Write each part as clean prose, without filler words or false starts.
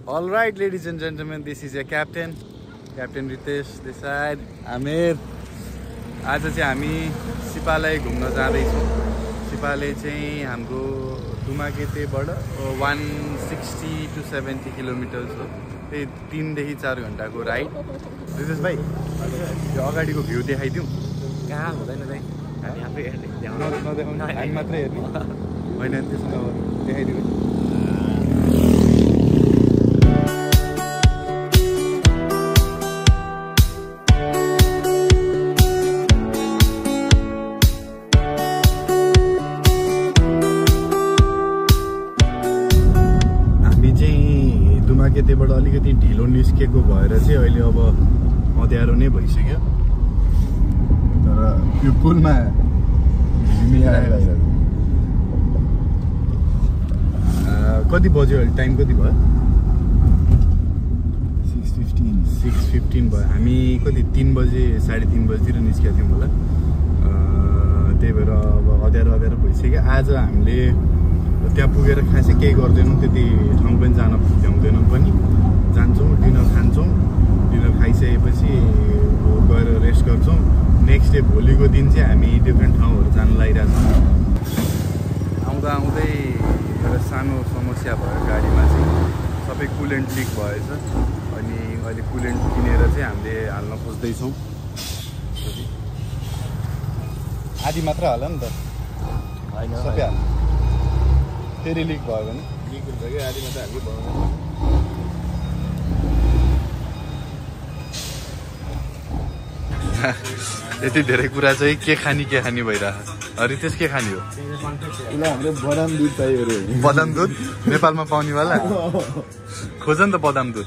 All right, ladies and gentlemen, this is your captain, Captain Ritesh this side, Amir. आज चाहिँ हामी सिपालय घुम्न जाँदैछौँ। सिपालय चाहिँ हाम्रो दुमाकेतेबाट 160 to 70 किलोमिटर्स हो। त्यही 3 देखि 4 घण्टाको राइड। रितेश भाइ, यो अगाडिको भ्यू देखाइदिउँ? कहाँ हुँदैन भाइ, हामी आफै हेर्ने, नदेखाउनु, हामी मात्रै हेर्ने होइन, त्यसमा देखाइदिउँ। दुमाकेतेबाट अलिकति ढिलो निस्केको भएर चाहिँ अहिले अब अँध्यारो नै भइसक्यो। तर यो पुलमा कति बज्यो अहिले? टाइम कति भयो? 6:15 भयो। हामी कति 3 बजे 3:30 बजीतिर निस्केको थियौँ होला। त्यही भएर अब अँध्यारो भइसक्यो। आज हामीले त्यहाँ पुगेर खासै केही गर्दैनौँ, त्यति ठाउँ पनि जान भ्याउँदैनौँ पनि। जान्छौँ, डिनर खान्छौँ, डिनर खाइसकेपछि गएर रेस्ट गर्छौँ। नेक्स्ट डे भोलिको दिन चाहिँ हामी डिफ्रेन्ट ठाउँहरू जान लागिरहेछौँ। आउँदै एउटा सानो समस्या भयो गाडीमा चाहिँ, सबै कुलेन्ट लिक भएछ। अनि अहिले कुलेन्ट किनेर चाहिँ हामीले हाल्न खोज्दैछौँ। आधी मात्र हाल नि त, होइन सबै हाल। फेरि लिक भयो भने लिक हुन्छ कि आधी मात्रै हाल्नु भयो। यति धेरै कुरा चाहिँ के खाने भइरहेको। रितेश के खाने हो? हाम्रो बदाम दुध चाहियो रे। बदाम दुध नेपालमा पाउनेवाला खोज नि त बदाम दुध।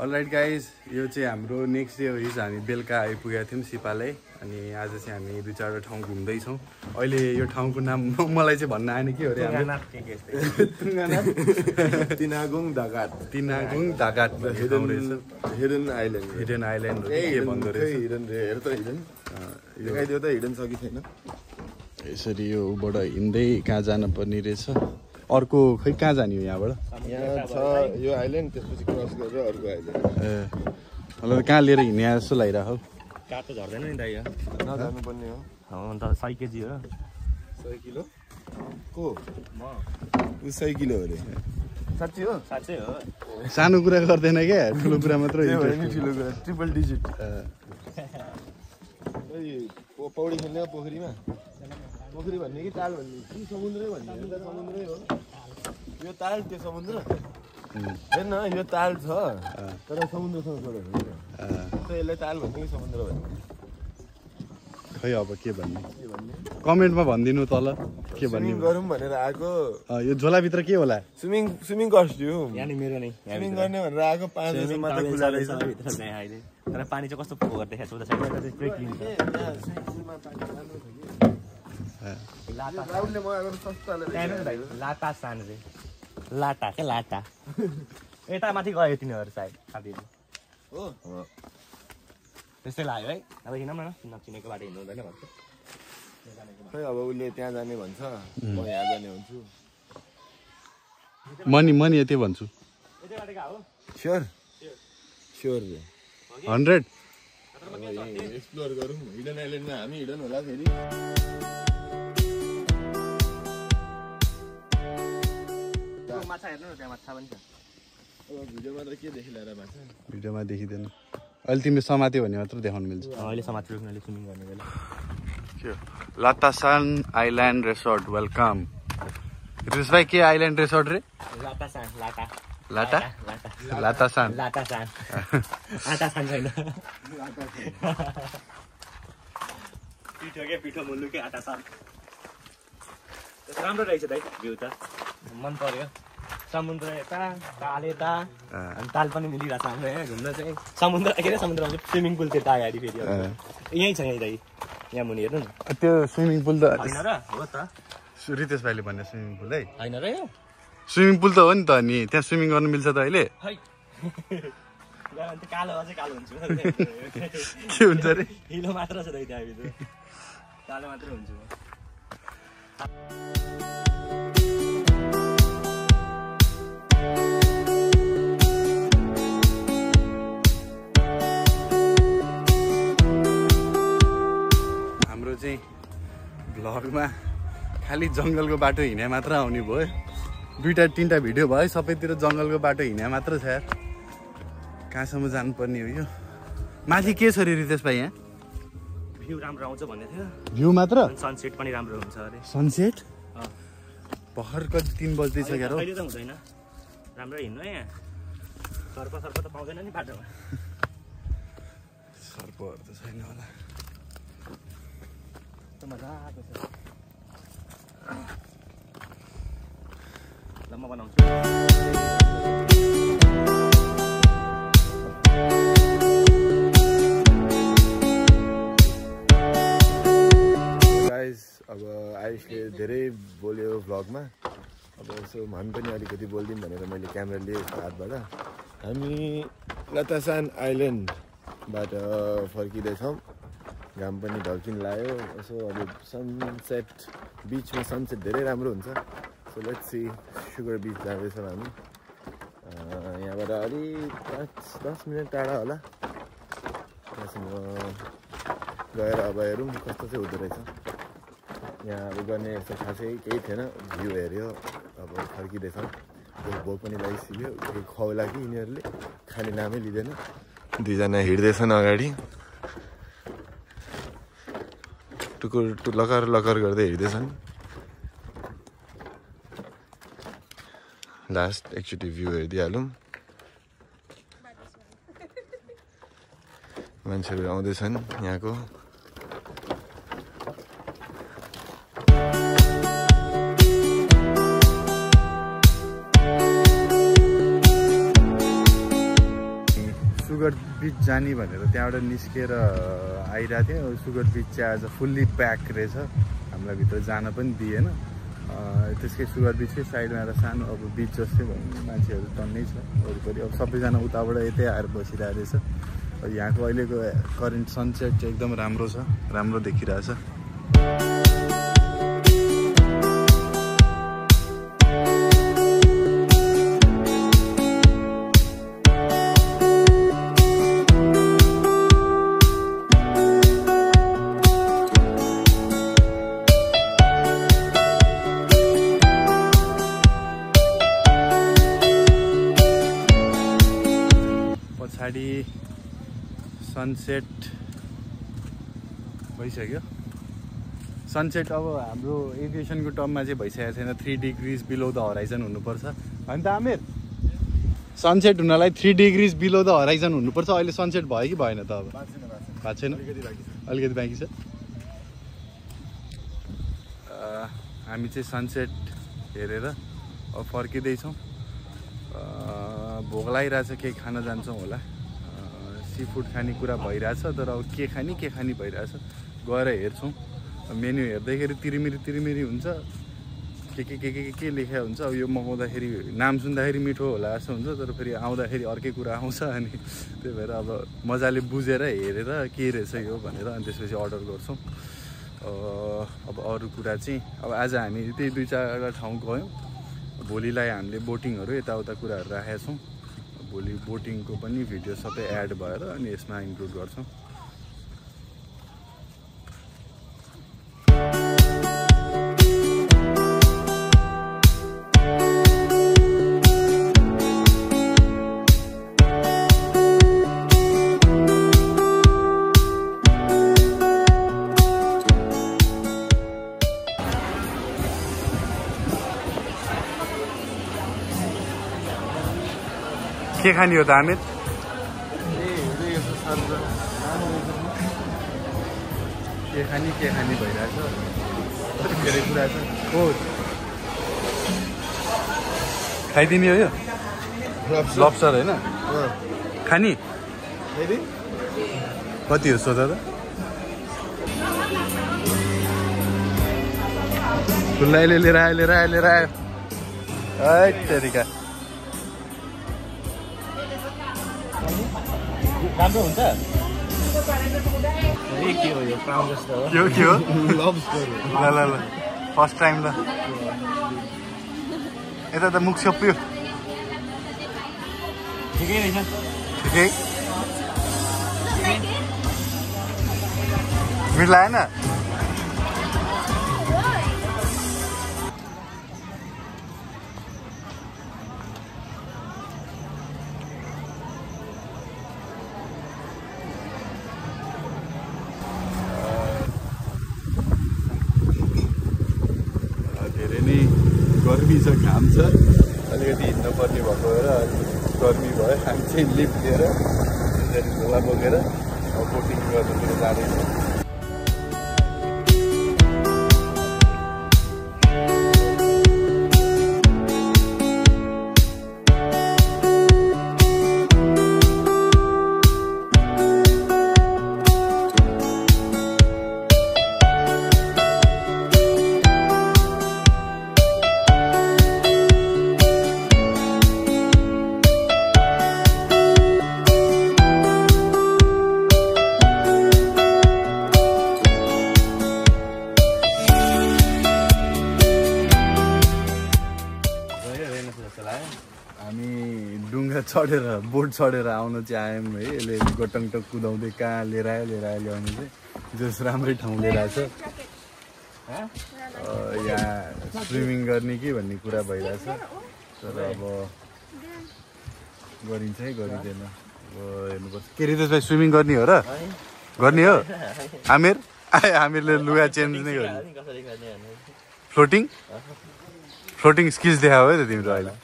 अलराइट गाइज, यो चाहिँ हाम्रो नेक्स्ट डे हो। हिजो हामी बेलुका आइपुगेका थियौँ सिपालय। अनि आज चाहिँ हामी 2-4 ठाउँ घुम्दैछौँ। अहिले यो ठाउँको नाम मलाई चाहिँ भन्न आएन, के हो अरे? तिनागुङ धागाट हिडन आइल्यान्ड के भन्दो रहेछ? देखाइदियो त, हिडन छ कि छैन? यसरी यो ऊबाट हिँड्दै कहाँ जानुपर्ने रहेछ? अर्को खै कहाँ जाने हो यहाँबाट? यहाँ छ यो आइल्यान्ड, त्यसपछि क्रस गरेर अर्को आइल्यान्ड। मतलब कहाँ लिएर हिँड्ने जस्तो लागिरहेको? काठ त झर्दैन नि त, यहाँ नजानुपर्ने हो। अन्त 100 केजी हो। 100 किलो को? म 100 किलो हो अरे। साँच्चै हो? साँच्चै हो। सानो कुरा गर्दैन क्या, ठुलो कुरा मात्र। ठुलो कुरा, ट्रिपल डिजिट। पौडी खेल्ने पोखरीमा? पोखरी भन्ने कि ताल भन्ने कि समुद्रै भन्ने? समुद्रै हो। यो ताल, त्यो समुद्र हेर्न, यो ताल छ तर समुद्रसँग जोडेको होइन। यसलाई ताल भन्ने कि समुद्र भन्ने? खै अब के भन्ने, कमेन्टमा भनिदिनु तल के भन्ने। गरौँ भनेर आएको। यो झोलाभित्र के होला? Swimming costume. यहाँ मेरो नै स्विमिङ गर्ने भनेर आएको। 5 बजे मात्र खुला रहेछ। तर पानी चाहिँ कस्तो फोहोर देखाएको छ राहुलले मगाएको सस्ताले लाटा सान रे, लाटा क्या लाटा। यता माथि गयो तिनीहरू सायद साथीहरू हो। त्यस्तै लाग्यो है। अब हिँडौँ न, नचिनेको बाटो हिँड्नु हुँदैन भन्छ। खै अब उसले त्यहाँ जाने भन्छ, म यहाँ जाने भन्छु। मनी यति भन्छु। स्योर रे। 100 एक्सप्लोर गरौँ। हिडन आइल्यान्डमा हामी हिडन होला फेरि। माछा हेर्नु न, त्यहाँ माछा पनि छ। भिडियोमा त के देखिरहेर माछा? भिडियोमा देखिँदैन। अहिले तिमीले समात्यो भने मात्र देखाउनु मिल्छ। अहिले समात्यो उनीहरूले स्विमिङ गर्ने बेला। लाटासान आइल्यान्ड रिसोर्ट, वेलकम। रितेश भाइ, के आइल्यान्ड रिसोर्ट रे? लाटासान, लाटा लाटासान आटासान छैन। पिठो मुल्लु के आटासान। राम्रो रहेछ दाइ, भ्यू त मन पर्यो। समुद्र यता, ताल यता, अनि ताल पनि मिलिरहेको छ हाम्रो यहाँ घुम्न चाहिँ। समुद्र के अरे, समुद्रमा स्विमिङ पुल त्यता अगाडि फेरि यहीँ छ। यहीँ दाइ, यहाँ मुनि हेर्नु न। त्यो स्विमिङ पुल त होइन र? हो त। रितेश भाइले भन्ने स्विमिङ पुल है? होइन र? यो स्विमिङ पुल त हो नि त। नि त्यहाँ स्विमिङ गर्न मिल्छ त अहिले? कालो अझै कालो हुन्छ के हुन्छ रे हिलो मात्र छ दाइ त्यहाँभित्र कालो मात्र हुन्छु म हाम्रो चाहिँ भ्लगमा खालि जङ्गलको बाटो हिँडे मात्र आउने भयो 2-3टा भिडियो भयो सबैतिर जङ्गलको बाटो हिँडे मात्र छ यार कहाँसम्म जानुपर्ने हो यो माथि के छ रे रितेश भाइ यहाँ भ्यू राम्रो आउँछ भन्ने थियो भ्यू मात्र सनसेट पनि राम्रो हुन्छ अरे सनसेट भर्खर कति 3 बज्दैछ क्यारो अहिले त हुँदैन राम्रो हिँड्नु यहाँ सर्प त पाउँदैन नि बाटोमा सर्पहरू त छैन होला मजाको छ ल म बनाउँछु अब आयुषले धेरै बोल्यो भ्लगमा अब यसो हामी पनि अलिकति बोलिदिउँ भनेर मैले क्यामेरा लिएँ हातबाट हामी लतासान आइल्यान्डबाट फर्किँदैछौँ घाम पनि ढल्किन लाग्यो यसो अब सनसेट बिचमा सनसेट धेरै राम्रो हुन्छ सो लेट्स सी सुगर बिच जाँदैछौँ हामी यहाँबाट अलि 5-10 मिनट टाढा होला त्यहाँसम्म गएर अब हेरौँ कस्तो चाहिँ हुँदो रहेछ यहाँ अब गर्ने यस्तो खासै केही थिएन भ्यू हेऱ्यो अब फर्किँदैछौँ भोक पनि लागिसक्यो केही खुवाउला कि यिनीहरूले खाने नामै लिँदैन दुईजना हिँड्दैछन् अगाडि टुकुर लकर लकर गर्दै हिँड्दैछन् लास्ट एकचोटि भ्यू हेरिदिइहालौँ मान्छेहरू आउँदैछन् यहाँको सुगर बिच जाने भनेर त्यहाँबाट निस्केर आइरहेको थियो सुगर बिच चाहिँ आज फुल्ली प्याक रहेछ हामीलाई भित्र जान पनि दिएन त्यसकै सुगर बिचकै साइडमा एउटा सानो अब बिच जस्तै भयो मान्छेहरू टन्नै छ वरिपरि अब सबैजना उताबाट यतै आएर बसिरहेको रहेछ यहाँको अहिलेको करेन्ट सनसेट चाहिँ एकदम राम्रो छ राम्रो देखिरहेछ पछाडि सनसेट भइसक्यो सनसेट अब हाम्रो एभिएसनको टर्ममा चाहिँ भइसकेको छैन 3 डिग्रिज बिलो द हराइजन हुनुपर्छ होइन त आमिर सनसेट हुनलाई 3 डिग्रिज बिलो द हराइजन हुनुपर्छ अहिले सनसेट भयो कि भएन त अब भएको छैन अलिकति बाँकी छ हामी चाहिँ सनसेट हेरेर अब फर्किँदैछौँ भोक लागिरहेछ केही खान जान्छौँ होला सी फुड खाने कुरा भइरहेछ तर अब के खाने भइरहेछ गएर हेर्छौँ मेन्यु हेर्दाखेरि तिरिमिरी हुन्छ के लेखा हुन्छ अब यो मगाउँदाखेरि नाम सुन्दाखेरि मिठो होला जस्तो हुन्छ तर फेरि आउँदाखेरि अर्कै कुरा आउँछ अनि त्यही भएर अब मजाले बुझेर हेरेर के रहेछ यो भनेर अनि त्यसपछि अर्डर गर्छौँ अब अरू कुरा चाहिँ अब आज हामी त्यही 2-4 ठाउँ गयौँ भोलिलाई हामीले बोटिङहरू यताउता कुराहरू राखेका छौँ भोलि बोटिङको पनि भिडियो सबै एड भएर अनि यसमा इन्क्लुड गर्छौँ के खाने हो त आमिर के खाने भइरहेछ धेरै कुरा छ हो खाइदिने हो यो लप्सर होइन खाने कति हो सोध त खुल्लाइले लिएर आयो है तरिका राम्रो हुन्छ के हो यो प्राउन जस्तो हो के हो लभ स्टोरी ल फर्स्ट टाइम ल यता त मुख छोप्यो ठिकै रहेछ ठिकै मिठ लागेन धेरै नै गर्मी छ घाम छ अलिकति हिँड्नु पर्ने भएको र गर्मी भयो हामी चाहिँ लिफ्ट लिएर झोला बोकेर बोटिङ गर्नुतिर जाँदैछौँ हामी डुङ्गा चढेर बोट चढेर आउनु चाहिँ आयौँ है यसले गटङटक कुदाउँदै कहाँ लिएर आयो ल्याउनु चाहिँ जस राम्रै ठाउँ लिएर आएको छ यहाँ स्विमिङ गर्ने कि भन्ने कुरा भइरहेछ तर अब गरिन्छ है गरिँदैन अब हेर्नुपर्छ के रितेश भाइ स्विमिङ गर्ने हो र गर्ने हो हामीहरूले लुगा चेन्ज नै गर्यो फ्लोटिङ स्किल्स देखायो है त तिम्रो अहिले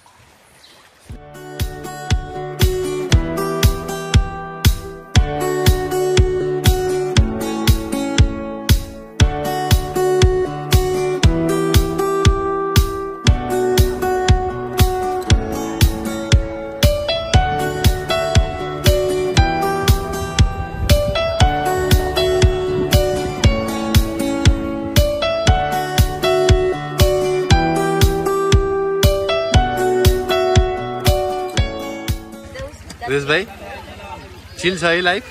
रेश भाइ चिल छ है लाइफ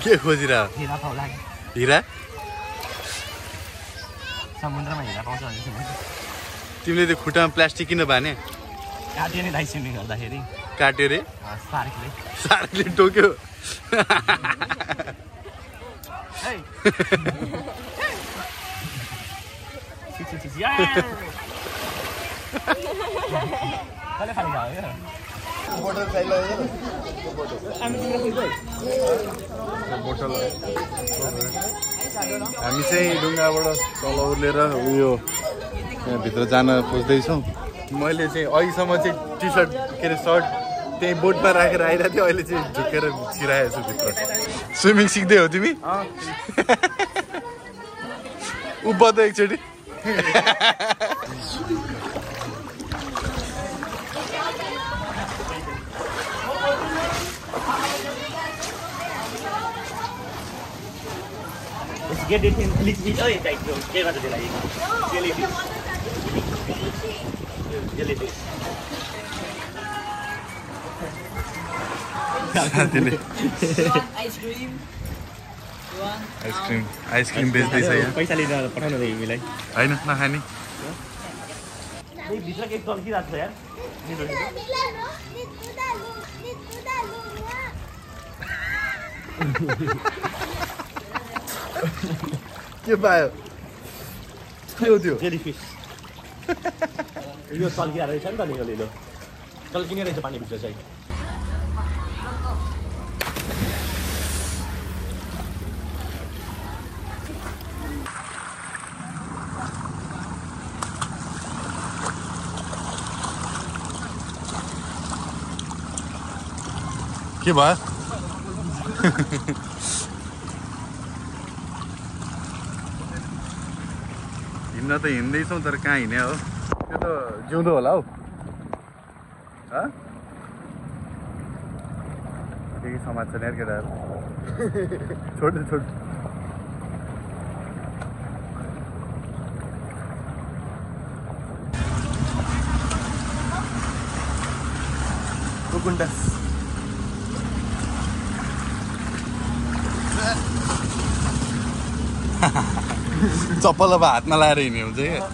के खोजिरह हिरा समुद्रमा हिरा पाउँछ तिमीले त्यो खुट्टामा प्लास्टिक किन बाने काट्यो नि दाइ स्विमिङ गर्दाखेरि काट्यो रे सार्कले टोक्यो हामी चाहिँ डुङ्गाबाट तल उर्लेर उयो यहाँभित्र जान खोज्दैछौँ मैले चाहिँ अहिलेसम्म चाहिँ टी सर्ट के अरे सर्ट त्यही बोटमा राखेर आइरहेको थियो अहिले चाहिँ झुकेर छिराएको छु भित्र स्विमिङ सिक्दै हो तिमी उभ त एकचोटि Get it in little bit. Oh, get what they like. Jellyfish. Ice cream बेच्दैछ यहाँ पैसा लिएर पठाउनु दे मिलाई हैन नखाने भित्र केक तल्किरहेको छ यार के पायो के हो त्यो जेलीफिस यो तल्किरहेको रहेछ नि त नि यो लिलो तल्किने रहेछ पानीभित्र चाहिँ के भयो हिँड्न त हिँड्दैछौँ तर कहाँ हिँड्ने हो त्यो त जिउँदो होला हौ के समाज छ यार केटाहरू छोड्नु कुकुन्टा चप्पल अब हातमा लाएर हिँड्ने हुन्छ क्या